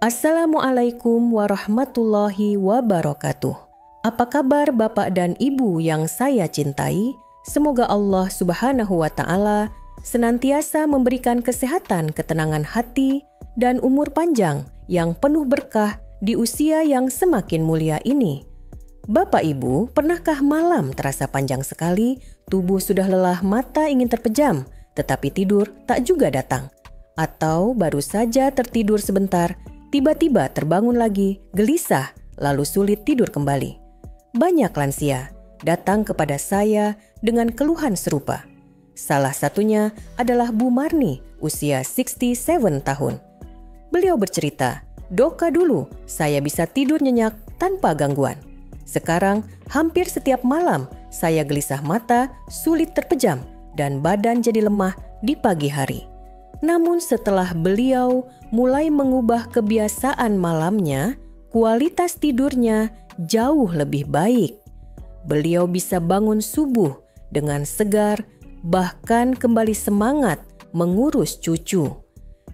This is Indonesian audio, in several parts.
Assalamualaikum warahmatullahi wabarakatuh. Apa kabar Bapak dan Ibu yang saya cintai? Semoga Allah Subhanahu wa Ta'ala senantiasa memberikan kesehatan, ketenangan hati, dan umur panjang yang penuh berkah di usia yang semakin mulia ini. Bapak Ibu, pernahkah malam terasa panjang sekali, tubuh sudah lelah, mata ingin terpejam, tetapi tidur tak juga datang? Atau baru saja tertidur sebentar, tiba-tiba terbangun lagi, gelisah, lalu sulit tidur kembali? Banyak lansia datang kepada saya dengan keluhan serupa. Salah satunya adalah Bu Marni, usia 67 tahun. Beliau bercerita, "Doka dulu saya bisa tidur nyenyak tanpa gangguan. Sekarang hampir setiap malam saya gelisah mata, sulit terpejam, dan badan jadi lemah di pagi hari." Namun setelah beliau mulai mengubah kebiasaan malamnya, kualitas tidurnya jauh lebih baik. Beliau bisa bangun subuh dengan segar, bahkan kembali semangat mengurus cucu.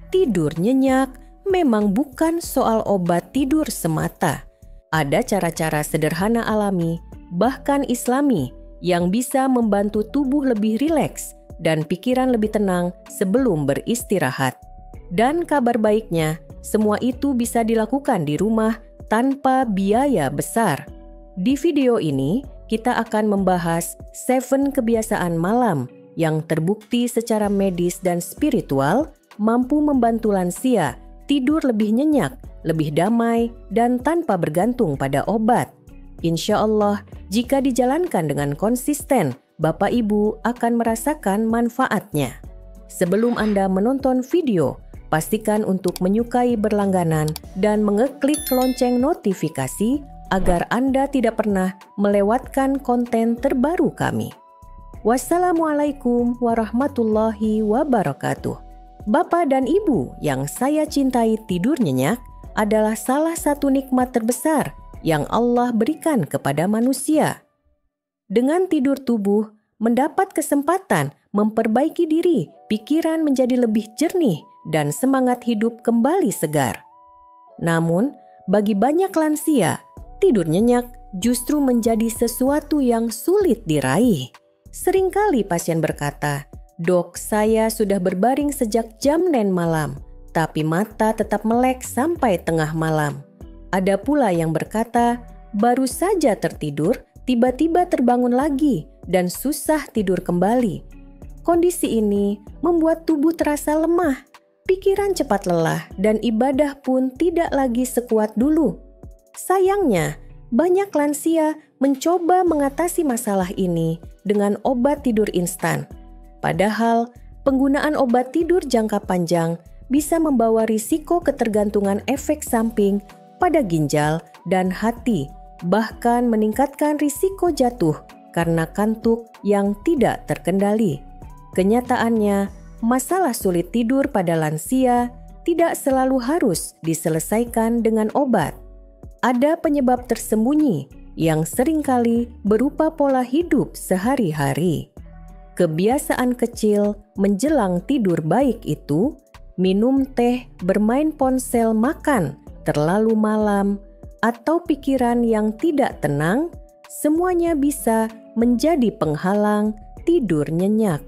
Tidur nyenyak memang bukan soal obat tidur semata. Ada cara-cara sederhana alami, bahkan Islami, yang bisa membantu tubuh lebih rileks dan pikiran lebih tenang sebelum beristirahat. Dan kabar baiknya, semua itu bisa dilakukan di rumah tanpa biaya besar. Di video ini, kita akan membahas 7 kebiasaan malam yang terbukti secara medis dan spiritual mampu membantu lansia tidur lebih nyenyak, lebih damai, dan tanpa bergantung pada obat. Insya Allah, jika dijalankan dengan konsisten, Bapak Ibu akan merasakan manfaatnya. Sebelum Anda menonton video, pastikan untuk menyukai berlangganan dan mengeklik lonceng notifikasi agar Anda tidak pernah melewatkan konten terbaru kami. Wassalamualaikum warahmatullahi wabarakatuh. Bapak dan Ibu yang saya cintai, tidur nyenyak adalah salah satu nikmat terbesar yang Allah berikan kepada manusia. Dengan tidur, tubuh mendapat kesempatan memperbaiki diri, pikiran menjadi lebih jernih, dan semangat hidup kembali segar. Namun, bagi banyak lansia, tidur nyenyak justru menjadi sesuatu yang sulit diraih. Seringkali pasien berkata, "Dok, saya sudah berbaring sejak jam 9 malam, tapi mata tetap melek sampai tengah malam." Ada pula yang berkata, "Baru saja tertidur, tiba-tiba terbangun lagi dan susah tidur kembali." Kondisi ini membuat tubuh terasa lemah, pikiran cepat lelah, dan ibadah pun tidak lagi sekuat dulu. Sayangnya, banyak lansia mencoba mengatasi masalah ini dengan obat tidur instan. Padahal, penggunaan obat tidur jangka panjang bisa membawa risiko ketergantungan efek samping pada ginjal dan hati, bahkan meningkatkan risiko jatuh karena kantuk yang tidak terkendali. Kenyataannya, masalah sulit tidur pada lansia tidak selalu harus diselesaikan dengan obat. Ada penyebab tersembunyi yang seringkali berupa pola hidup sehari-hari. Kebiasaan kecil menjelang tidur baik itu minum teh, bermain ponsel, makan terlalu malam, atau pikiran yang tidak tenang, semuanya bisa menjadi penghalang tidur nyenyak.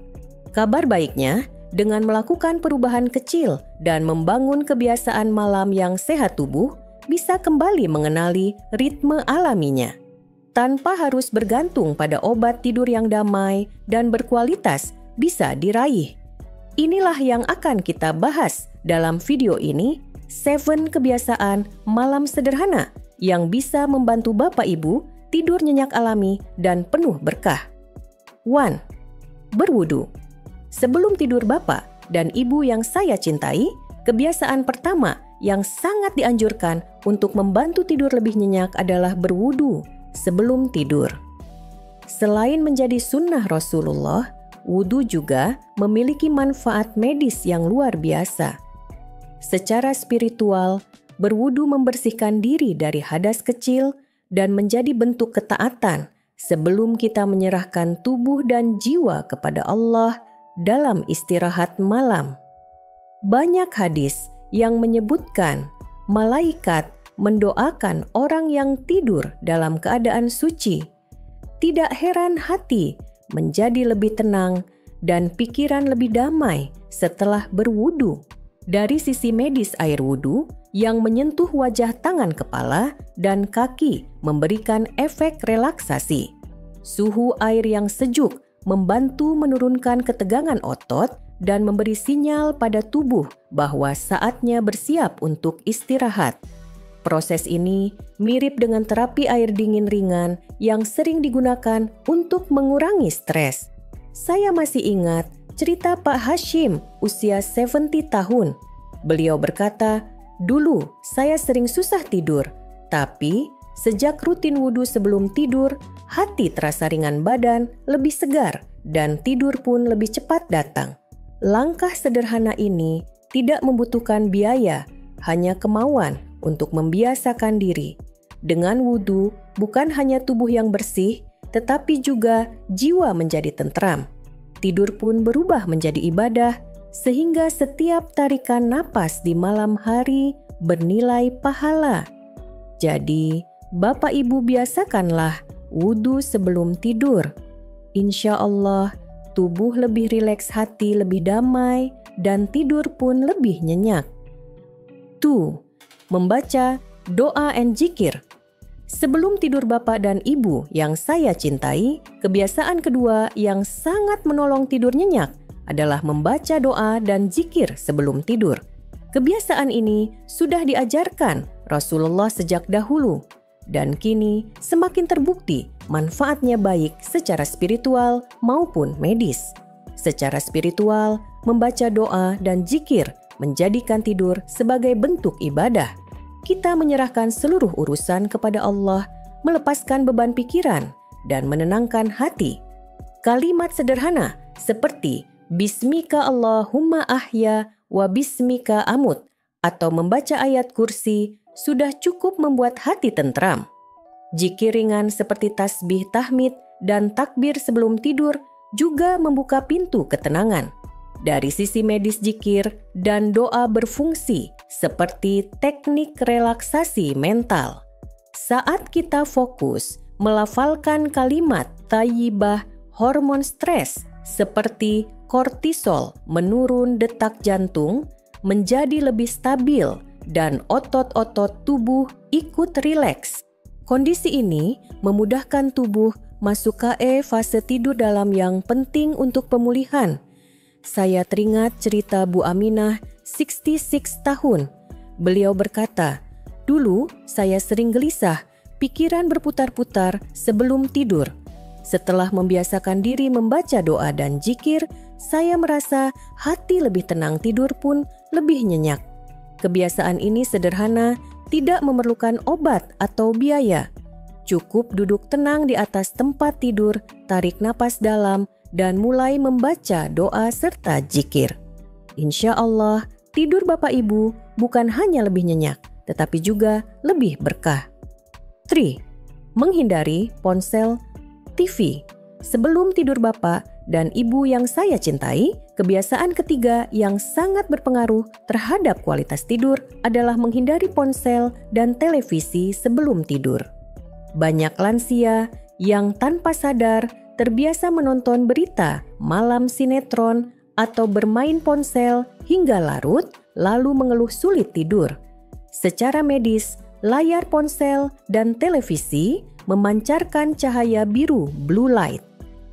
Kabar baiknya, dengan melakukan perubahan kecil dan membangun kebiasaan malam yang sehat, tubuh bisa kembali mengenali ritme alaminya. Tanpa harus bergantung pada obat tidur yang damai dan berkualitas bisa diraih. Inilah yang akan kita bahas dalam video ini, 7 kebiasaan malam sederhana yang bisa membantu Bapak Ibu tidur nyenyak alami dan penuh berkah. 1. Berwudu. Sebelum tidur Bapak dan Ibu yang saya cintai, kebiasaan pertama yang sangat dianjurkan untuk membantu tidur lebih nyenyak adalah berwudu sebelum tidur. Selain menjadi sunnah Rasulullah, wudu juga memiliki manfaat medis yang luar biasa. Secara spiritual, berwudu membersihkan diri dari hadas kecil dan menjadi bentuk ketaatan sebelum kita menyerahkan tubuh dan jiwa kepada Allah dalam istirahat malam. Banyak hadis yang menyebutkan malaikat mendoakan orang yang tidur dalam keadaan suci. Tidak heran hati menjadi lebih tenang dan pikiran lebih damai setelah berwudu. Dari sisi medis, air wudu yang menyentuh wajah, tangan, kepala, dan kaki memberikan efek relaksasi. Suhu air yang sejuk membantu menurunkan ketegangan otot dan memberi sinyal pada tubuh bahwa saatnya bersiap untuk istirahat. Proses ini mirip dengan terapi air dingin ringan yang sering digunakan untuk mengurangi stres. Saya masih ingat cerita Pak Hashim usia 70 tahun. Beliau berkata, "Dulu saya sering susah tidur, tapi sejak rutin wudhu sebelum tidur, hati terasa ringan, badan lebih segar, dan tidur pun lebih cepat datang." Langkah sederhana ini tidak membutuhkan biaya, hanya kemauan untuk membiasakan diri. Dengan wudhu, bukan hanya tubuh yang bersih, tetapi juga jiwa menjadi tentram. Tidur pun berubah menjadi ibadah, sehingga setiap tarikan napas di malam hari bernilai pahala. Jadi, Bapak Ibu biasakanlah wudhu sebelum tidur. Insya Allah, tubuh lebih rileks, hati lebih damai, dan tidur pun lebih nyenyak. 2. Membaca doa and zikir. Sebelum tidur Bapak dan Ibu yang saya cintai, kebiasaan kedua yang sangat menolong tidur nyenyak adalah membaca doa dan zikir sebelum tidur. Kebiasaan ini sudah diajarkan Rasulullah sejak dahulu, dan kini semakin terbukti manfaatnya baik secara spiritual maupun medis. Secara spiritual, membaca doa dan zikir menjadikan tidur sebagai bentuk ibadah. Kita menyerahkan seluruh urusan kepada Allah, melepaskan beban pikiran, dan menenangkan hati. Kalimat sederhana seperti Bismika Allahumma ahya wa bismika amut atau membaca ayat kursi sudah cukup membuat hati tentram. Zikir ringan seperti tasbih, tahmid, dan takbir sebelum tidur juga membuka pintu ketenangan. Dari sisi medis, zikir dan doa berfungsi seperti teknik relaksasi mental. Saat kita fokus melafalkan kalimat thayyibah, hormon stres seperti kortisol menurun, detak jantung menjadi lebih stabil, dan otot-otot tubuh ikut rileks. Kondisi ini memudahkan tubuh masuk ke fase tidur dalam yang penting untuk pemulihan. Saya teringat cerita Bu Aminah, 66 tahun. Beliau berkata, "Dulu saya sering gelisah, pikiran berputar-putar sebelum tidur. Setelah membiasakan diri membaca doa dan zikir, saya merasa hati lebih tenang, tidur pun lebih nyenyak." Kebiasaan ini sederhana, tidak memerlukan obat atau biaya. Cukup duduk tenang di atas tempat tidur, tarik napas dalam, dan mulai membaca doa serta zikir. Insya Allah, tidur Bapak Ibu bukan hanya lebih nyenyak, tetapi juga lebih berkah. 3. Menghindari ponsel, TV. Sebelum tidur Bapak dan Ibu yang saya cintai, kebiasaan ketiga yang sangat berpengaruh terhadap kualitas tidur adalah menghindari ponsel dan televisi sebelum tidur. Banyak lansia yang tanpa sadar terbiasa menonton berita, malam sinetron, atau bermain ponsel hingga larut, lalu mengeluh sulit tidur. Secara medis, layar ponsel dan televisi memancarkan cahaya biru blue light.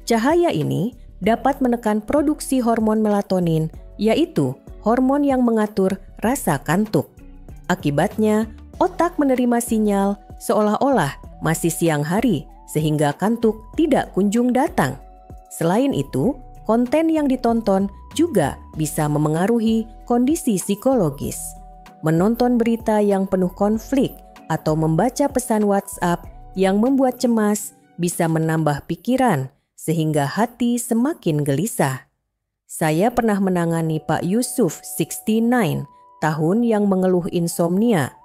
Cahaya ini dapat menekan produksi hormon melatonin, yaitu hormon yang mengatur rasa kantuk. Akibatnya, otak menerima sinyal seolah-olah masih siang hari, sehingga kantuk tidak kunjung datang. Selain itu, konten yang ditonton juga bisa memengaruhi kondisi psikologis. Menonton berita yang penuh konflik atau membaca pesan WhatsApp yang membuat cemas bisa menambah pikiran, sehingga hati semakin gelisah. Saya pernah menangani Pak Yusuf, 69 tahun, yang mengeluh insomnia.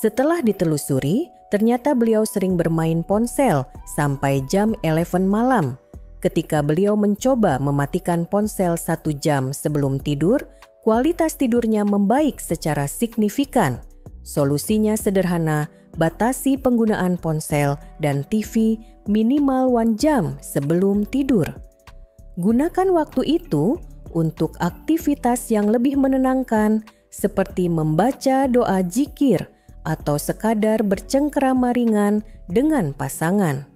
Setelah ditelusuri, ternyata beliau sering bermain ponsel sampai jam 11 malam. Ketika beliau mencoba mematikan ponsel 1 jam sebelum tidur, kualitas tidurnya membaik secara signifikan. Solusinya sederhana, batasi penggunaan ponsel dan TV minimal 1 jam sebelum tidur. Gunakan waktu itu untuk aktivitas yang lebih menenangkan seperti membaca doa zikir atau sekadar bercengkerama ringan dengan pasangan.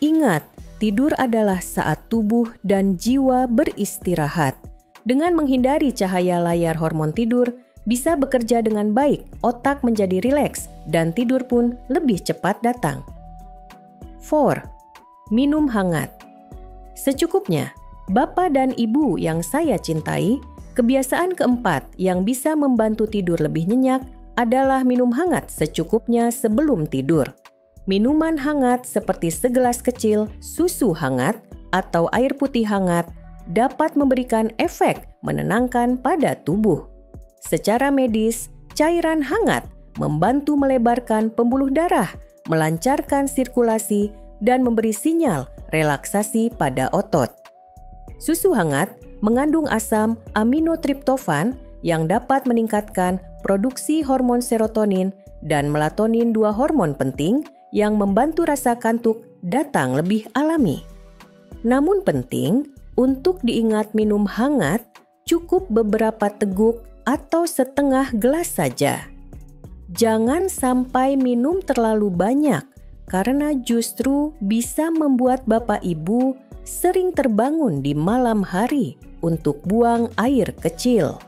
Ingat, tidur adalah saat tubuh dan jiwa beristirahat. Dengan menghindari cahaya layar hormon tidur, bisa bekerja dengan baik, otak menjadi rileks, dan tidur pun lebih cepat datang. 4. Minum hangat. Secukupnya, Bapak dan Ibu yang saya cintai, kebiasaan keempat yang bisa membantu tidur lebih nyenyak adalah minum hangat secukupnya sebelum tidur. Minuman hangat seperti segelas kecil susu hangat atau air putih hangat dapat memberikan efek menenangkan pada tubuh. Secara medis, cairan hangat membantu melebarkan pembuluh darah, melancarkan sirkulasi, dan memberi sinyal relaksasi pada otot. Susu hangat mengandung asam aminotriptofan yang dapat meningkatkan produksi hormon serotonin dan melatonin, 2 hormon penting yang membantu rasa kantuk datang lebih alami. Namun penting untuk diingat minum hangat cukup beberapa teguk atau setengah gelas saja. Jangan sampai minum terlalu banyak karena justru bisa membuat Bapak Ibu sering terbangun di malam hari untuk buang air kecil.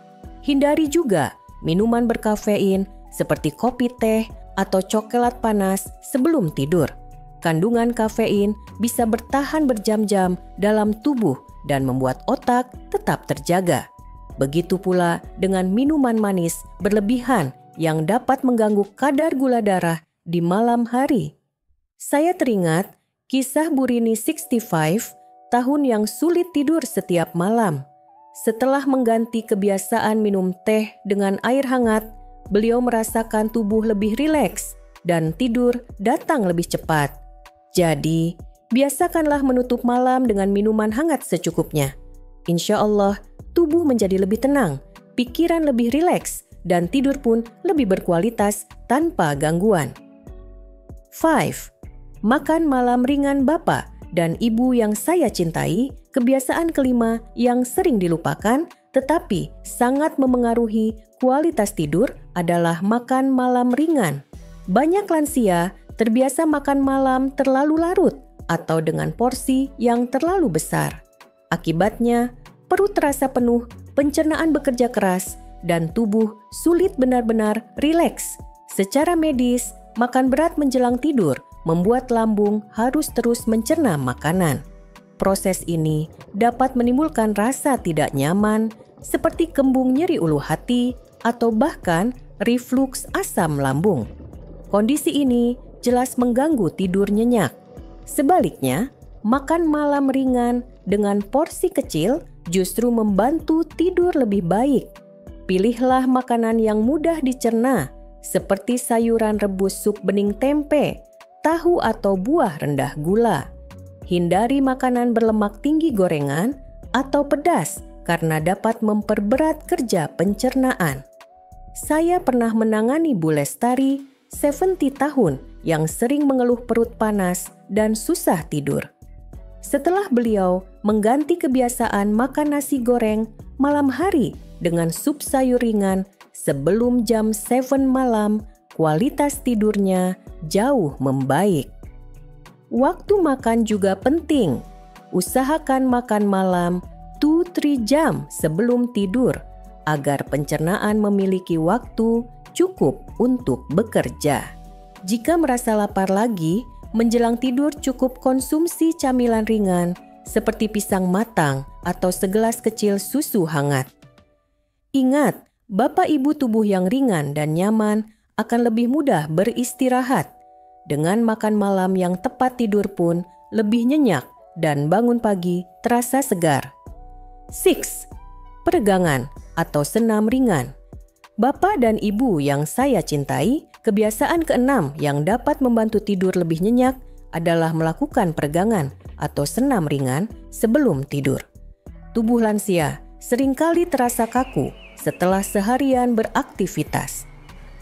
Hindari juga minuman berkafein seperti kopi, teh, atau coklat panas sebelum tidur. Kandungan kafein bisa bertahan berjam-jam dalam tubuh dan membuat otak tetap terjaga. Begitu pula dengan minuman manis berlebihan yang dapat mengganggu kadar gula darah di malam hari. Saya teringat kisah Bu Rini 65, tahun yang sulit tidur setiap malam. Setelah mengganti kebiasaan minum teh dengan air hangat, beliau merasakan tubuh lebih rileks dan tidur datang lebih cepat. Jadi, biasakanlah menutup malam dengan minuman hangat secukupnya. Insya Allah, tubuh menjadi lebih tenang, pikiran lebih rileks, dan tidur pun lebih berkualitas tanpa gangguan. 5. Makan malam ringan Bapak dan Ibu yang saya cintai, kebiasaan kelima yang sering dilupakan tetapi sangat memengaruhi kualitas tidur adalah makan malam ringan. Banyak lansia terbiasa makan malam terlalu larut atau dengan porsi yang terlalu besar. Akibatnya, perut terasa penuh, pencernaan bekerja keras, dan tubuh sulit benar-benar rileks. Secara medis, makan berat menjelang tidur membuat lambung harus terus mencerna makanan. Proses ini dapat menimbulkan rasa tidak nyaman seperti kembung nyeri ulu hati atau bahkan refluks asam lambung. Kondisi ini jelas mengganggu tidur nyenyak. Sebaliknya, makan malam ringan dengan porsi kecil justru membantu tidur lebih baik. Pilihlah makanan yang mudah dicerna seperti sayuran rebus sup bening tempe, tahu atau buah rendah gula. Hindari makanan berlemak tinggi gorengan atau pedas karena dapat memperberat kerja pencernaan. Saya pernah menangani Bu Lestari, 70 tahun, yang sering mengeluh perut panas dan susah tidur. Setelah beliau mengganti kebiasaan makan nasi goreng malam hari dengan sup sayur ringan sebelum jam 7 malam, kualitas tidurnya jauh membaik. Waktu makan juga penting. Usahakan makan malam 2-3 jam sebelum tidur agar pencernaan memiliki waktu cukup untuk bekerja. Jika merasa lapar lagi, menjelang tidur cukup konsumsi camilan ringan seperti pisang matang atau segelas kecil susu hangat. Ingat, Bapak Ibu tubuh yang ringan dan nyaman akan lebih mudah beristirahat. Dengan makan malam yang tepat tidur pun lebih nyenyak dan bangun pagi terasa segar. 6. Peregangan atau senam ringan. Bapak dan Ibu yang saya cintai, kebiasaan keenam yang dapat membantu tidur lebih nyenyak adalah melakukan peregangan atau senam ringan sebelum tidur. Tubuh lansia seringkali terasa kaku setelah seharian beraktivitas.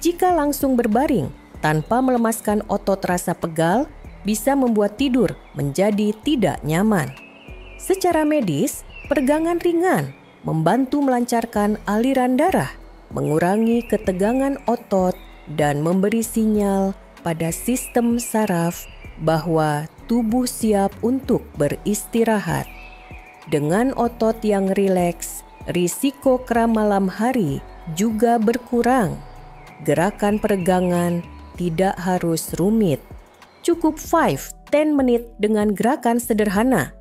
Jika langsung berbaring tanpa melemaskan otot rasa pegal, bisa membuat tidur menjadi tidak nyaman. Secara medis, peregangan ringan membantu melancarkan aliran darah, mengurangi ketegangan otot, dan memberi sinyal pada sistem saraf bahwa tubuh siap untuk beristirahat. Dengan otot yang rileks, risiko kram malam hari juga berkurang. Gerakan peregangan tidak harus rumit. Cukup 5-10 menit dengan gerakan sederhana.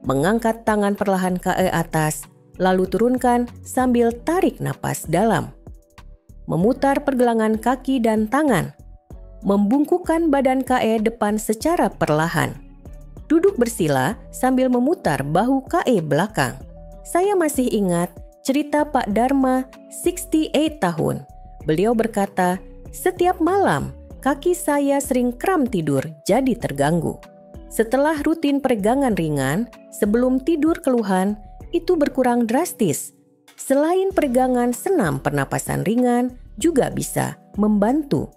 Mengangkat tangan perlahan ke atas, lalu turunkan sambil tarik napas dalam. Memutar pergelangan kaki dan tangan. Membungkukkan badan KE depan secara perlahan. Duduk bersila sambil memutar bahu KE belakang. Saya masih ingat cerita Pak Dharma, 68 tahun. Beliau berkata, setiap malam kaki saya sering kram tidur jadi terganggu. Setelah rutin peregangan ringan, sebelum tidur keluhan itu berkurang drastis. Selain peregangan, senam pernapasan ringan juga bisa membantu.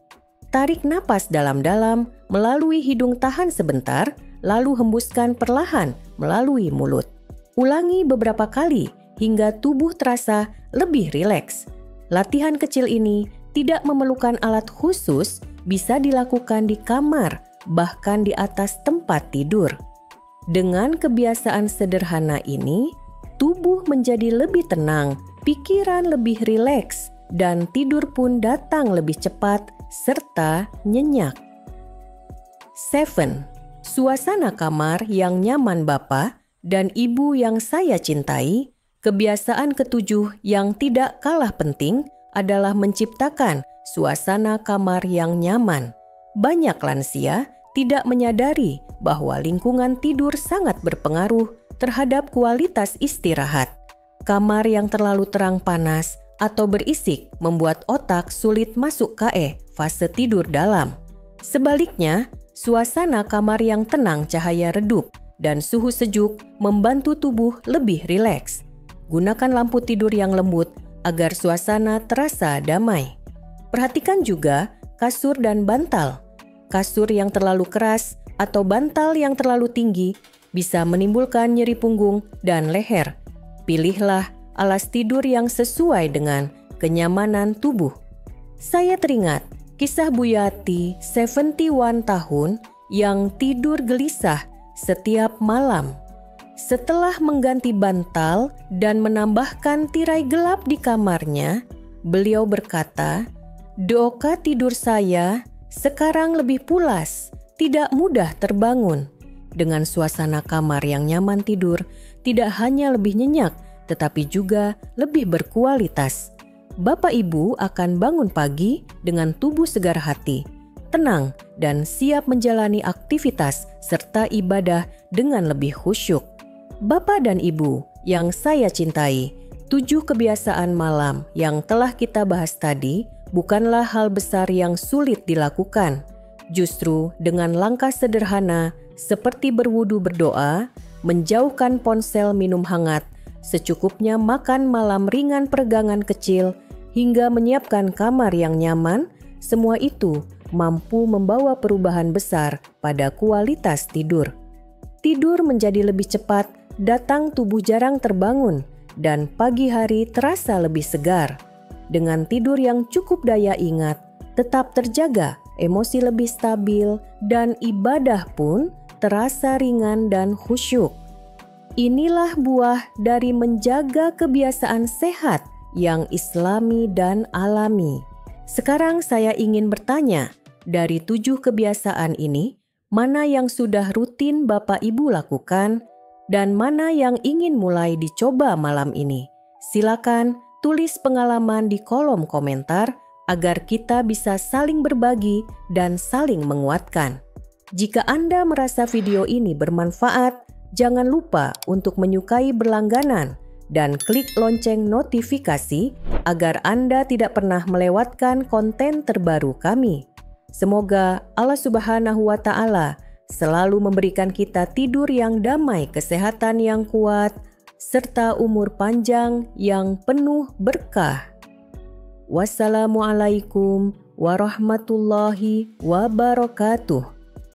Tarik napas dalam-dalam melalui hidung, tahan sebentar, lalu hembuskan perlahan melalui mulut. Ulangi beberapa kali hingga tubuh terasa lebih rileks. Latihan kecil ini tidak memerlukan alat khusus, bisa dilakukan di kamar, bahkan di atas tempat tidur. Dengan kebiasaan sederhana ini, tubuh menjadi lebih tenang, pikiran lebih rileks, dan tidur pun datang lebih cepat serta nyenyak. 7. Suasana kamar yang nyaman Bapak dan Ibu yang saya cintai. Kebiasaan ketujuh yang tidak kalah penting adalah menciptakan suasana kamar yang nyaman. Banyak lansia tidak menyadari bahwa lingkungan tidur sangat berpengaruh terhadap kualitas istirahat. Kamar yang terlalu terang panas atau berisik membuat otak sulit masuk KE, fase tidur dalam. Sebaliknya, suasana kamar yang tenang, cahaya redup, dan suhu sejuk membantu tubuh lebih rileks. Gunakan lampu tidur yang lembut agar suasana terasa damai. Perhatikan juga kasur dan bantal. Kasur yang terlalu keras atau bantal yang terlalu tinggi bisa menimbulkan nyeri punggung dan leher. Pilihlah alas tidur yang sesuai dengan kenyamanan tubuh. Saya teringat kisah Bu Yati, 71 tahun, yang tidur gelisah setiap malam. Setelah mengganti bantal dan menambahkan tirai gelap di kamarnya, beliau berkata, "Doka tidur saya sekarang lebih pulas, tidak mudah terbangun." Dengan suasana kamar yang nyaman tidur, tidak hanya lebih nyenyak, tetapi juga lebih berkualitas. Bapak Ibu akan bangun pagi dengan tubuh segar hati, tenang, dan siap menjalani aktivitas serta ibadah dengan lebih khusyuk. Bapak dan Ibu yang saya cintai, 7 kebiasaan malam yang telah kita bahas tadi bukanlah hal besar yang sulit dilakukan. Justru dengan langkah sederhana seperti berwudu, berdoa, menjauhkan ponsel, minum hangat, secukupnya makan malam ringan, peregangan kecil, hingga menyiapkan kamar yang nyaman, semua itu mampu membawa perubahan besar pada kualitas tidur. Tidur menjadi lebih cepat, datang tubuh jarang terbangun, dan pagi hari terasa lebih segar. Dengan tidur yang cukup daya ingat, tetap terjaga, emosi lebih stabil, dan ibadah pun terasa ringan dan khusyuk. Inilah buah dari menjaga kebiasaan sehat yang islami dan alami. Sekarang saya ingin bertanya, dari 7 kebiasaan ini, mana yang sudah rutin Bapak Ibu lakukan dan mana yang ingin mulai dicoba malam ini? Silakan tulis pengalaman di kolom komentar agar kita bisa saling berbagi dan saling menguatkan. Jika Anda merasa video ini bermanfaat, jangan lupa untuk menyukai berlangganan dan klik lonceng notifikasi agar Anda tidak pernah melewatkan konten terbaru kami. Semoga Allah Subhanahu wa Ta'ala selalu memberikan kita tidur yang damai, kesehatan yang kuat, serta umur panjang yang penuh berkah. Wassalamualaikum warahmatullahi wabarakatuh.